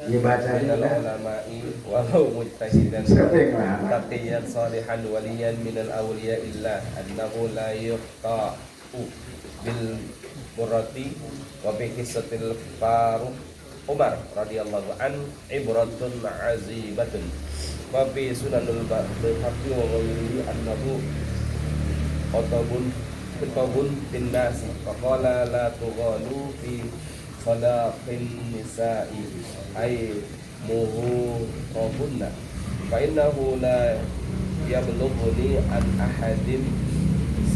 dibaca minal juga ulama'i walau mujtahidan sering lah. taqiyan salihan waliyan minal awliya illa annahu la yuqta'u bil murati wa bi qissatil Faruq Umar radhiyallahu an ibratun azibatun wa bi sunanul Baihaqi wa ghayrihi annahu Khutabun bin nasi faqala la tughalu fi sadaqin nisa'i ay muhurabunna fa innahu la yablughuni an ahadin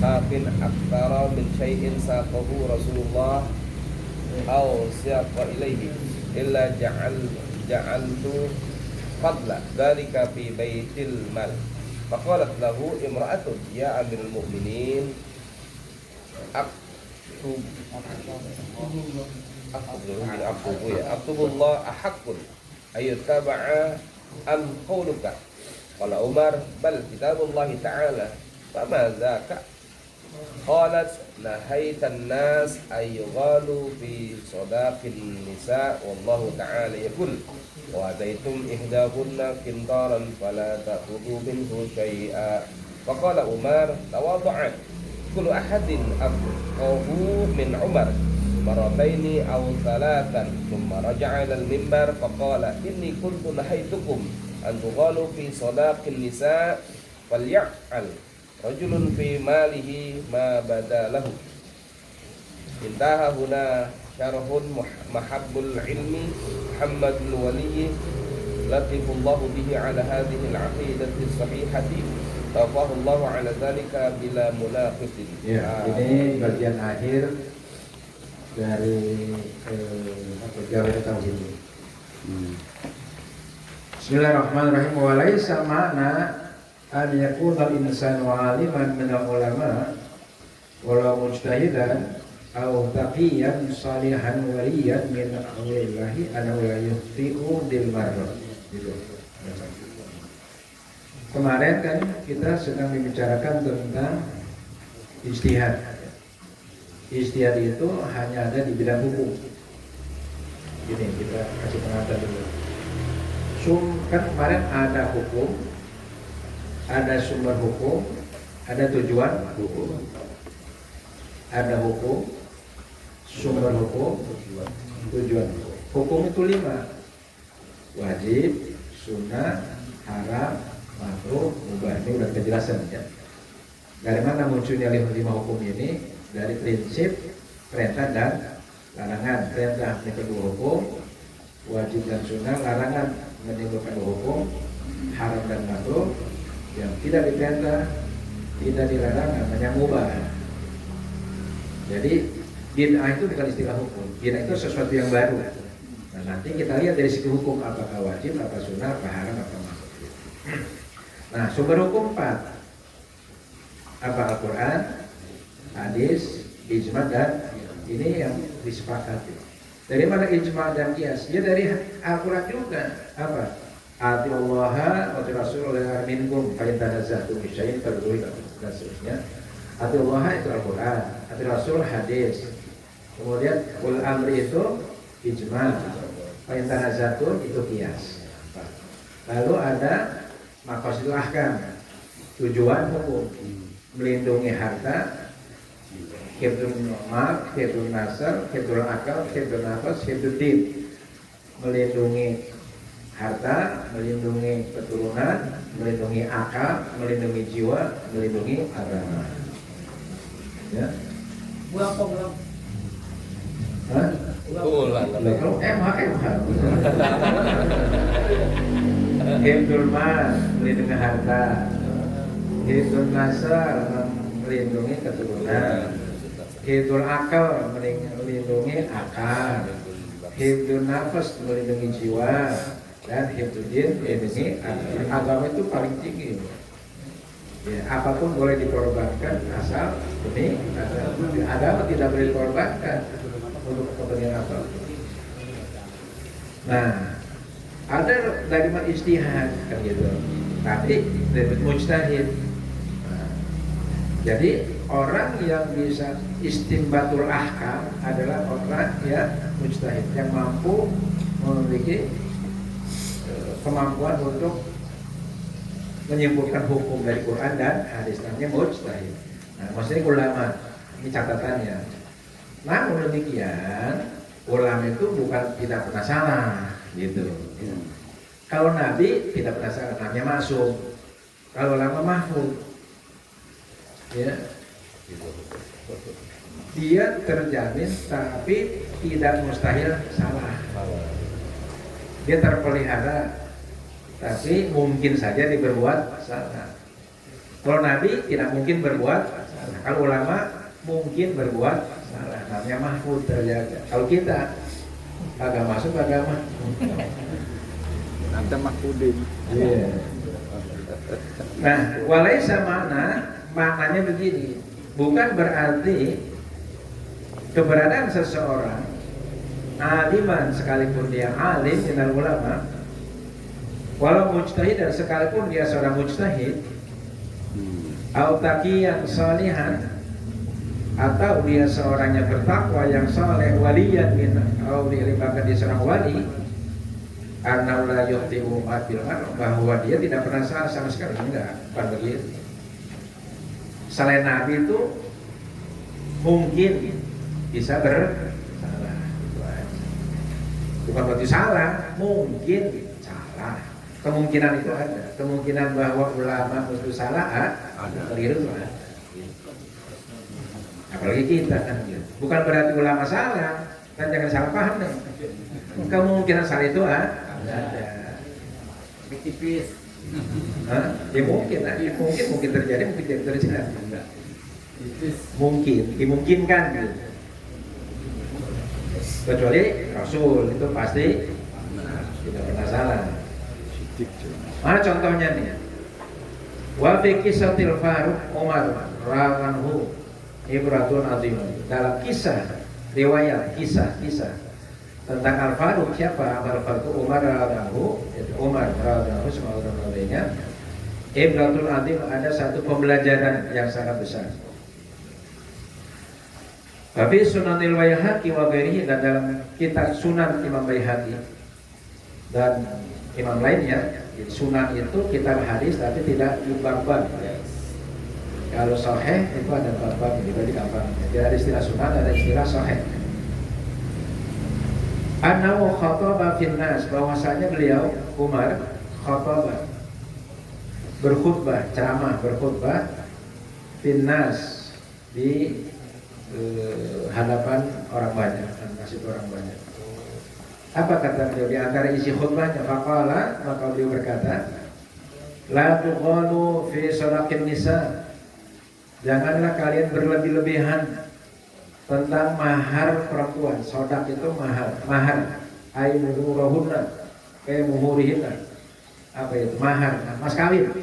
saqin aktsara min syai'in saqahu Rasulullah aw siyaqa ilaihi illa ja'altu fadla dzalika fi baitil mal faqalat lahu imra'atun ya amirul mu'minin aktubullah ahaqqun ayyutaba'a am qawluka qala Umar bal kitabullahi ta'ala fama dzaka qalat nahaitan nas ayyughalu fi sadaqin nisa wallahu ta'ala yaqul wa ataitum ihdahunna qintaran fala ta'khudhu minhu syai'a faqala Umar tawadhu'an kullu ahadin afqahu min Umar marataini aw thalathan thumma raja'a ila al-mimbar faqala inni kuntu nahaitukum an tughalu fi sadaqin nisa faly'al rajulun fi malihi ma badalahu intaha huna syarhun mahabbul ilmi Muhammadul Wali latifullahu bihi ala hadhihi al-aqidati sahihati tawafahullahu ala dzalika bila munafiqin. Ya, ini bagian akhir dari jawab tauhid. Bismillahirrahmanirrahim. Wa laisa ma'na an yakuna al-insanu 'aliman min al-ulama wala mujtahidan aw taqiyan salihan waliyan min awlillahi an la yukhti'u bil marra. Gitu. Kemarin kan kita sedang membicarakan tentang ijtihad. Ijtihad itu hanya ada di bidang hukum. Gini, kita kasih pengantar dulu. Kan kemarin ada hukum, ada sumber hukum, ada tujuan hukum. Ada hukum, sumber hukum, tujuan hukum. Hukum itu 5. Wajib, sunnah, haram, makruh, mubah. Ini udah kejelasan ya. Dari mana munculnya 5 hukum ini? Dari prinsip perintah dan larangan. Perintah menimbulkan hukum, wajib dan sunnah. Larangan menimbulkan hukum, haram dan makruh. Yang tidak diperintah, tidak dilarang, namanya mubah. Jadi bid'ah itu bukan istilah hukum. Bid'ah itu sesuatu yang baru. Nah, nanti kita lihat dari segi hukum apakah wajib, apa sunnah, apa haram, apa makruh. Nah, sumber hukum 4. Apa? Al-Quran, hadis, ijma' dan ini yang disepakati. Dari mana ijma' dan qiyas? Ya dari Al-Quran juga. Apa? Ati Allah wa Rasulullah minkum fa in tanazza'tum fi syai'in farudduhu dan seterusnya. Ati Allah itu Al-Quran, ati Rasul hadis. Kemudian ul amri itu ijma', fa in tanazza'tum itu qiyas. Lalu ada maqasidul ahkam, tujuan hukum, melindungi harta, hifdzul mal, hifdzul nasab, hifdzul akal, hifdzul nafas, hifdzul din. Melindungi harta, melindungi keturunan, melindungi akal, melindungi jiwa, melindungi agama. Ya. Ulang. Hah? Ulang. Hifdzul mal, melindungi harta. Hifdzul nasab, melindungi keturunan. Hifdzul akal, melindungi akal. Hifdzul nafas, melindungi jiwa. Dan hifdzul din, melindungi agama itu paling tinggi. Ya, apapun boleh dikorbankan asal demi agama tidak boleh dikorbankan untuk kepentingan apa. Nah, ada dari ijtihad kan gitu. Tapi dari mujtahid. Nah, jadi orang yang bisa istinbatul ahkam adalah orang yang mujtahid, yang mampu memiliki kemampuan untuk menyimpulkan hukum dari Quran dan hadis, namanya mujtahid. Nah, maksudnya ulama, ini catatannya. Namun demikian, ulama itu bukan tidak pernah salah, gitu. Kalau Nabi tidak pernah salah, namanya maksum. Kalau ulama mahfuz, ya, dia terjamin tapi tidak mustahil salah. Dia terpelihara, tapi mungkin saja diberbuat salah. Kalau Nabi tidak mungkin berbuat salah. Kalau ulama mungkin berbuat salah. Namanya mahfud, terjaga. Kalau kita agak masuk agama. Anda mahfudin. Yeah. Nah, walaisa maknanya begini. Bukan berarti keberadaan seseorang aliman sekalipun dia alim minal ulama, walau mujtahid dan sekalipun dia seorang mujtahid, atau taqiyan salihan, atau dia seorang yang bertakwa yang saleh, waliyan min awliya, bahkan dia seorang wali, karena la yuhti'u bil mar, bahwa dia tidak pernah salah sama sekali. Enggak, bukan begitu. Selain Nabi itu mungkin bisa bersalah, bukan berarti salah, mungkin salah. Kemungkinan itu ada, kemungkinan bahwa ulama itu salah ada, keliru ada. Apalagi kita kan, bukan berarti ulama salah, kan jangan salah paham nih. Kemungkinan salah itu ada. Tipis. Ya mungkin terjadi, mungkin tidak terjadi. Mungkin, dimungkinkan gitu. Kecuali Rasul itu pasti tidak pernah salah. Mana contohnya nih? Wa fi kisahil Faruq Umar radhiyallahu ibratun azim. Dalam kisah riwayat kisah tentang Al-Faruq, siapa Al-Faruq? Umar radhiyallahu, Umar radhiyallahu semoga namanya. Ibratun azim, ada satu pembelajaran yang sangat besar. Tapi Sunanil Baihaqi wa ghairihi, dan dalam kitab Sunan Imam Baihaqi dan imam lainnya. Sunan itu kitab hadis tapi tidak bab-bab. Kalau sahih itu ada bab-bab, dibagi gampang. Jadi ada istilah sunan, ada istilah sahih. Annahu khataba fin nas, bahwasanya beliau Umar khataba, berkhutbah, ceramah, berkhutbah fin nas, di hadapan orang banyak, nasib orang banyak. Apa kata beliau di antara isi khutbahnya? Faqala, maka beliau berkata, la tuqalu fi sadaqin nisa, janganlah kalian berlebih-lebihan tentang mahar perempuan. Sodak itu mahar ay muhurahunna, kayak muhurihinna. Apa itu? Mahar, mas kawin.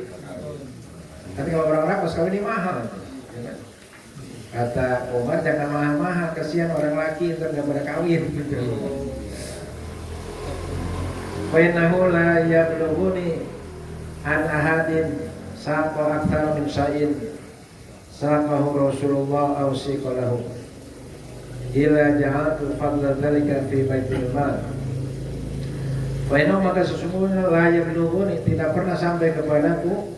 Tapi kalau orang-orang mas kawin ini mahal. Kata Umar, jangan mahal-mahal, kasihan orang laki ntar gak pada kawin. Wa innahu la yablughuni an ahadin saqa aktsara min syai'in saqahu Rasulullah aw siqalahu ila ja'altu fadla dzalika fi baitil mal. Wa innahu, maka sesungguhnya la yablughuni, tidak pernah sampai kepadaku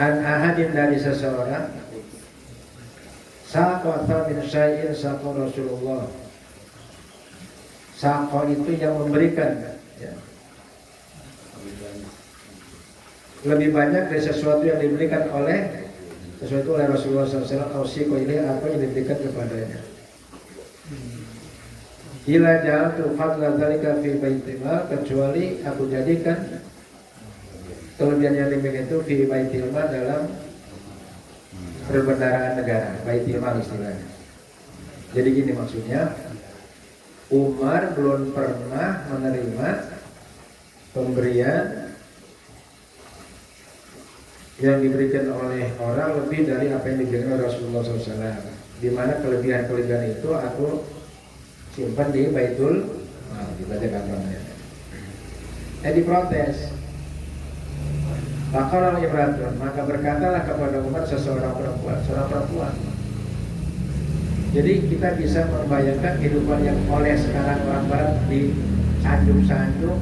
an ahadin, dari seseorang, saqa aktsara min syai'in saqahu Rasulullah. Saqa itu yang memberikan, ya, lebih banyak dari sesuatu yang diberikan oleh sesuatu oleh Rasulullah SAW. Ausiko ini apa yang diberikan kepadanya. Ila ja'altu fadla dzalika fi baitil mal, kecuali aku jadikan kelebihan yang demikian itu fi baitil mal, dalam perbendaharaan negara, baitil mal istilahnya. Jadi gini maksudnya, Umar belum pernah menerima pemberian yang diberikan oleh orang lebih dari apa yang diberikan oleh Rasulullah SAW. Di mana kelebihan-kelebihan itu aku simpan di Baitul Mal, dibaca gampangnya. Diprotes. Maka Ibrahim, maka berkatalah kepada Umar seorang perempuan. Jadi kita bisa membayangkan kehidupan yang oleh sekarang orang barat di sanjung-sanjung,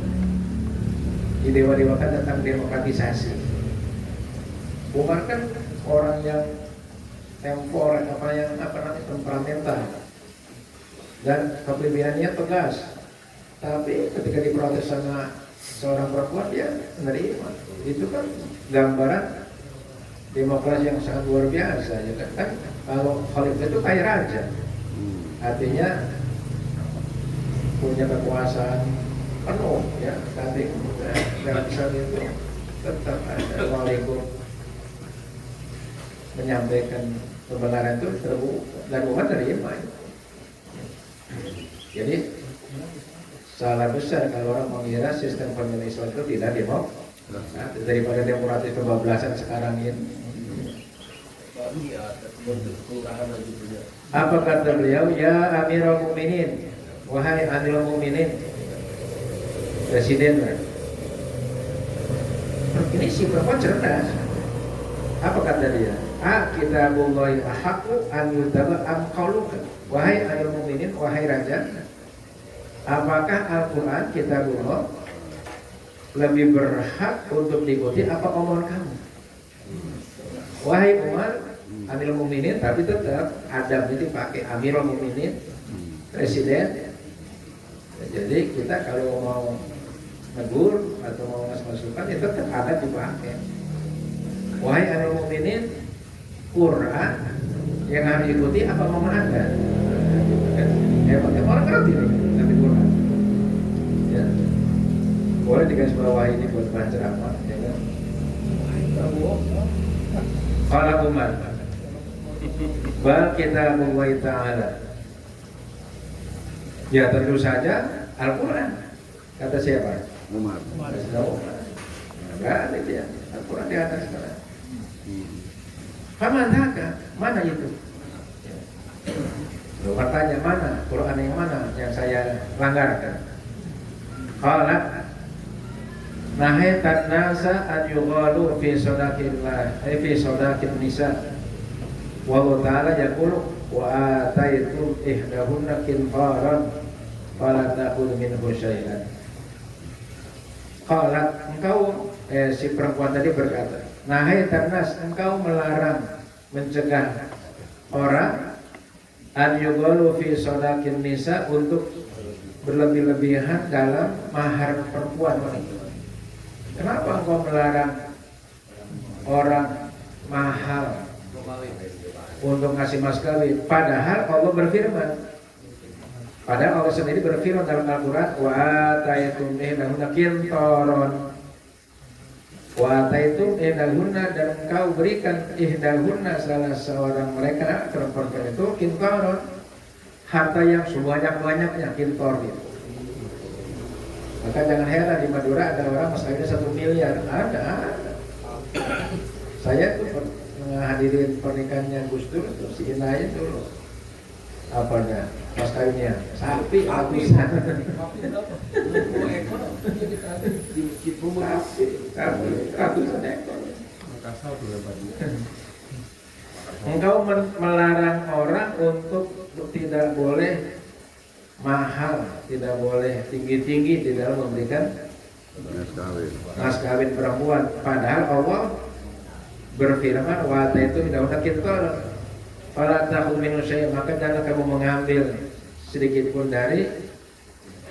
didewa-dewakan tentang demokratisasi. Umar kan orang yang temperamental dan kepemimpinannya tegas. Tapi ketika diprotes sama seorang perempuan dia menerima. Itu kan gambaran demokrasi yang sangat luar biasa, ya kan? Kalau khalifah itu kayak raja, artinya punya kekuasaan penuh, ya. Tapi dalam Islam itu tetap ada walaupun menyampaikan kebenaran itu terbuka dan umat terima. Jadi salah besar kalau orang mengira sistem pemilu Islam itu tidak demokratis, daripada demokratis kebablasan sekarang ini. Apa kata beliau? Ya Amirul Mukminin, wahai Amirul Mukminin, presiden. Ini si perempuan cerdas. Apa kata dia? Kitabullahi ahaqqu an yutaba am qauluka. Wahai Amirul Mukminin, wahai raja, apakah Al-Quran kitabullah lebih berhak untuk diikuti apa omongan kamu? Wahai Umar, Amirul Mukminin, tapi tetap adab itu pakai Amirul Mukminin, presiden. Jadi kita kalau mau negur atau mau ngasih masukan itu tetap adab dipakai. Wahai Amirul Mukminin, Quran yang harus diikuti apa omongan Anda? Orang ngerti nanti Quran. Ya. Boleh dikasih bawah ini buat bahan ceramah, ya kan? Qala Umar, bal kitabullahi ta'ala. Ya tentu saja Al-Quran. Kata siapa? Umar. Enggak ada dia. Al-Quran di atas sana. Famanaka, mana itu? Umar tanya, mana? Quran yang mana yang saya langgarkan? Qala nahaitan nasa an yughalu fi sadaqillah fi sadaqin nisa wa Allah ta'ala yaqulu wa ataitum ihdahunna qintaran fala ta'khudhu minhu syai'an. Qala engkau si perempuan tadi berkata, nahaitan nas, engkau melarang mencegah orang an yughalu fi sadaqin nisa untuk berlebih-lebihan dalam mahar perempuan wanita. Kenapa engkau melarang orang mahal untuk ngasih mas kawin? Padahal Allah berfirman, padahal Allah sendiri berfirman dalam Al-Quran, wa ataitum ihdahunna qintaran, wa ataitum ihdahunna, dan engkau berikan ihdahunna salah seorang mereka perempuan itu qintaran, harta yang sebanyak-banyaknya, qintar itu. Maka jangan heran di Madura ada orang mas kawinnya 1 miliar. Ada. Saya tuh menghadirin pernikahannya Gus Dur tuh, si Inaya dulu. Apanya? Mas kawinnya sapi habisan. Ratusan ekor. Engkau melarang orang untuk tidak boleh mahal, tidak boleh tinggi-tinggi di dalam memberikan mas kawin perempuan. Padahal Allah berfirman, wa ataitum ihdahunna qintaran fala ta'khudhu minhu syai'an, maka jangan kamu mengambil sedikit pun dari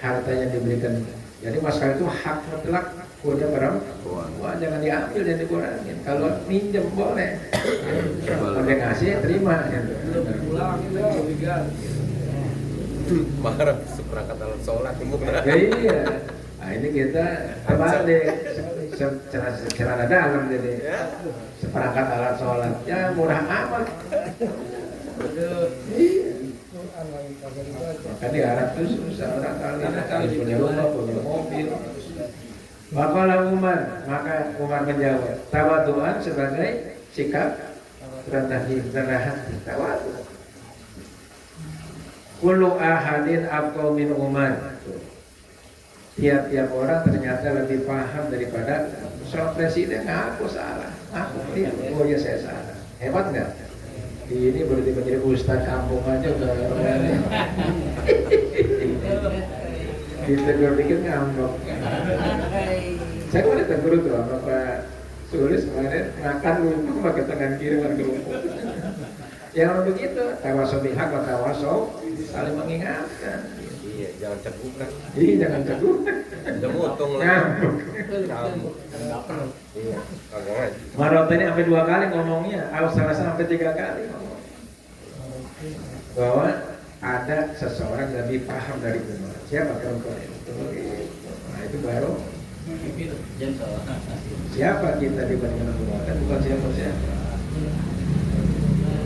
harta yang diberikan. Jadi mas kawin itu hak mutlak punya perempuan. Wah, jangan diambil dan dikurangin. Kalau minjem boleh, kalau dia ngasih terima. Marah seperangkat alat sholat. Iya. Nah ini kita terbalik secara dalam jadi seperangkat alat sholat. Ya murah amat. Iya. Maka di Arab itu susah orang kali punya rumah, punya mobil. Maka Umar, maka Umar menjawab, tawaduan sebagai sikap rendah hati, tawadu. Kullu ahadin afqahu min Umar. Tiap-tiap orang ternyata lebih paham daripada seorang presiden. Aku salah, aku tidak. Oh ya saya salah. Hebat nggak? Ini berarti menjadi ustaz kampung aja udah. Ditegur dikit ngambek. Saya perut tuh sama Pak Sulis kemarin makan lumpur pakai tangan kiri makan kerupuk. Yang begitu, tawasob bihaq wa tawasob saling mengingatkan. Iya, jangan ceguk kan. Jadi jangan ceguk. Jangan untung lah. Kamu. Iya, kagak. Marota ini sampai 2 kali ngomongnya, Al-Salasa sampai 3 kali ngomong. Bahwa ada seseorang yang lebih paham dari Umar. Siapa perempuan itu? Nah itu baru. Siapa kita dibandingkan Umar? Kan bukan siapa-siapa.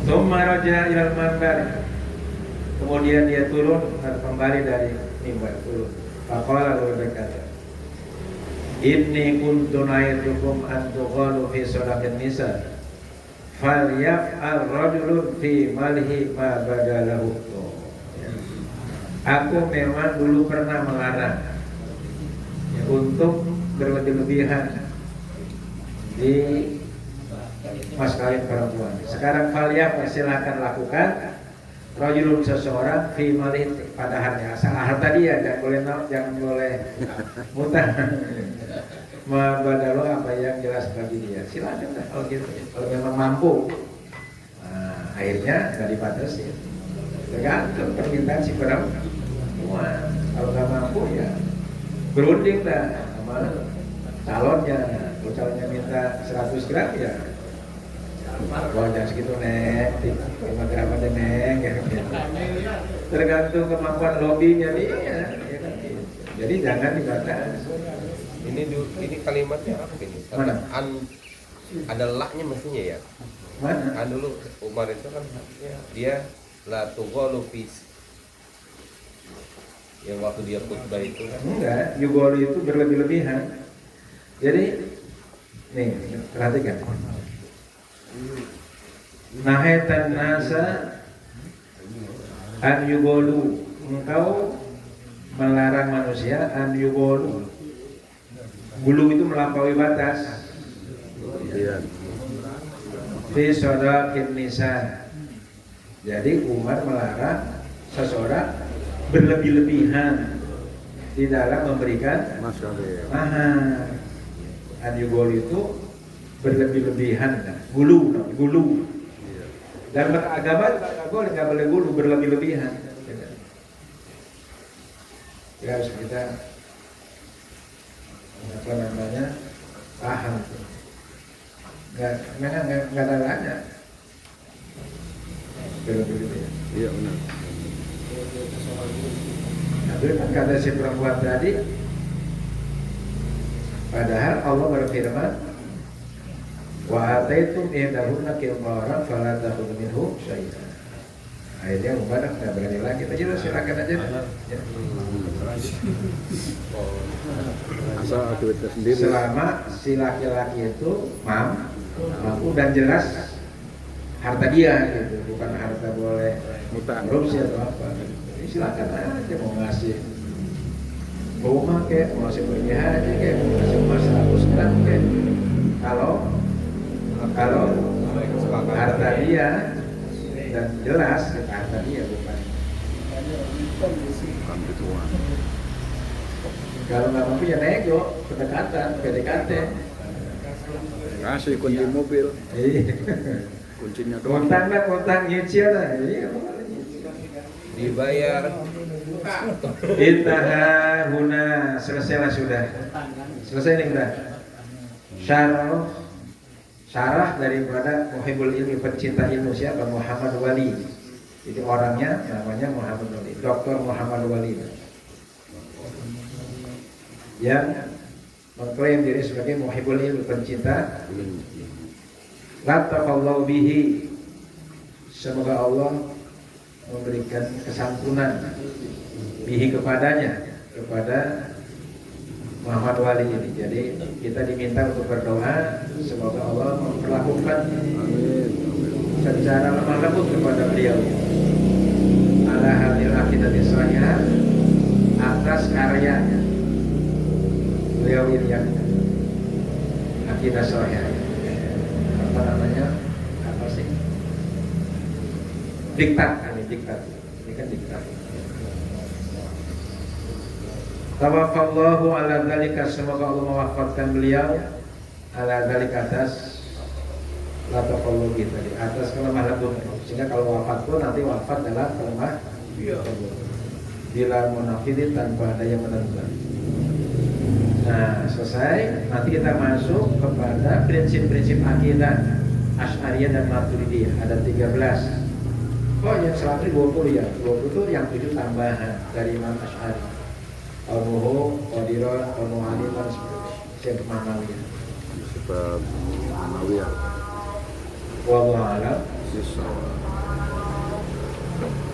Tsumma raja ilal manbar. Kemudian dia turun dan kembali dari mimbar turun. Faqala lalu berkata, Inni kuntu na'itukum an tughalu fi sadaqin nisa falyaf'al rajulun fi malhi ma badalahu. Aku memang dulu pernah melarang ya, untuk berlebih-lebihan di mas kawin perempuan. Sekarang falyaf'al, silakan lakukan rajulun seseorang fi malhi pada harta, asal harta dia, jangan boleh mutah. Membadalu apa yang jelas bagi dia, silakan lah kalau gitu, kalau memang mampu. Nah, akhirnya nggak dibatasi, tergantung permintaan si perempuan. Kalau nggak mampu ya berunding lah sama calonnya. Kalau calonnya minta 100 gram ya jangan segitu neng, 5 gram aja neng ya. Tergantung kemampuan lobbynya dia ya kan? Jadi jangan dibatasi. Ini kalimatnya apa ini? Mana? Ada laknya mestinya ya. Mana? Kan dulu Umar itu kan dia la tughalu fi, yang waktu dia khutbah itu kan. Enggak, yugolu itu berlebih-lebihan. Jadi nih, perhatikan. Nahaitan nasa an yugolu, engkau melarang manusia an yugolu. Gulu itu melampaui batas. Fi sadaqin nisa. Jadi Umar melarang seseorang berlebih-lebihan di dalam memberikan mahar. An-yugol itu berlebih-lebihan, gulu. Dan beragama nggak boleh gulu, berlebih-lebihan. Ya harus kita apa namanya paham. Nggak ada lainnya. Berlebih-lebihan. Iya benar. Tapi kan kata si perempuan tadi, padahal Allah berfirman, wa ataitum ihdahunna qintaran fala ta'khudhu minhu syai'an. Akhirnya Umar nggak berani lagi. Tadi silakan aja. Ya. Asal aktivitas sendiri. Selama si laki-laki itu mampu dan jelas harta dia gitu, bukan harta boleh korupsi atau apa. Jadi silakan aja mau ngasih rumah kayak, mau ngasih pergi haji kayak, mau ngasih emas 100 gram kayak. Kalau harta dia dan jelas harta dia bukan. Kalau nggak mampu ya nego, pendekatan, PDKT. Kasih kunci mobil, Iya. kuncinya doang. Kontang nyicil lah. Iya, boleh nyicil. Dibayar. Intaha huna, selesailah sudah. Selesai nih udah. Syarah daripada Muhibbul Ilmi, pencinta ilmu, siapa? Muhammad Wali. Jadi orangnya namanya Muhammad Wali, Dr. Muhammad Wali. Yang mengklaim diri sebagai Muhibbul Ilmi, pencinta. Lataqallahu bihi. Semoga Allah memberikan kesantunan bihi kepadanya, kepada Muhammad Wali ini. Jadi kita diminta untuk berdoa semoga Allah memperlakukan secara lemah lembut kepada beliau ala hadil aqidatis shahihah, atas karyanya beliau ini yang akidah shahihah. Apa namanya? Apa sih? Diktat. Ini kan diktat. Tawafallahu ala dzalika, semoga Allah mewafatkan beliau ala dalik atas latopologi tadi, atas kelemah lembut, sehingga kalau wafat pun nanti wafat dalam kelemah lembut bila munafidin tanpa ada yang menentukan. Nah selesai, nanti kita masuk kepada prinsip-prinsip akidah Asy'ariyah dan Maturidiyah. Ada 13. Oh yang 120 ya, 20 itu yang 7 tambahan dari Imam Asy'ari. Al-Muhu, Qadirah, Al-Mu'aliman, Syekh Manawiyah. Sebab Manawiyah. Wallahu a'lam. Sisa.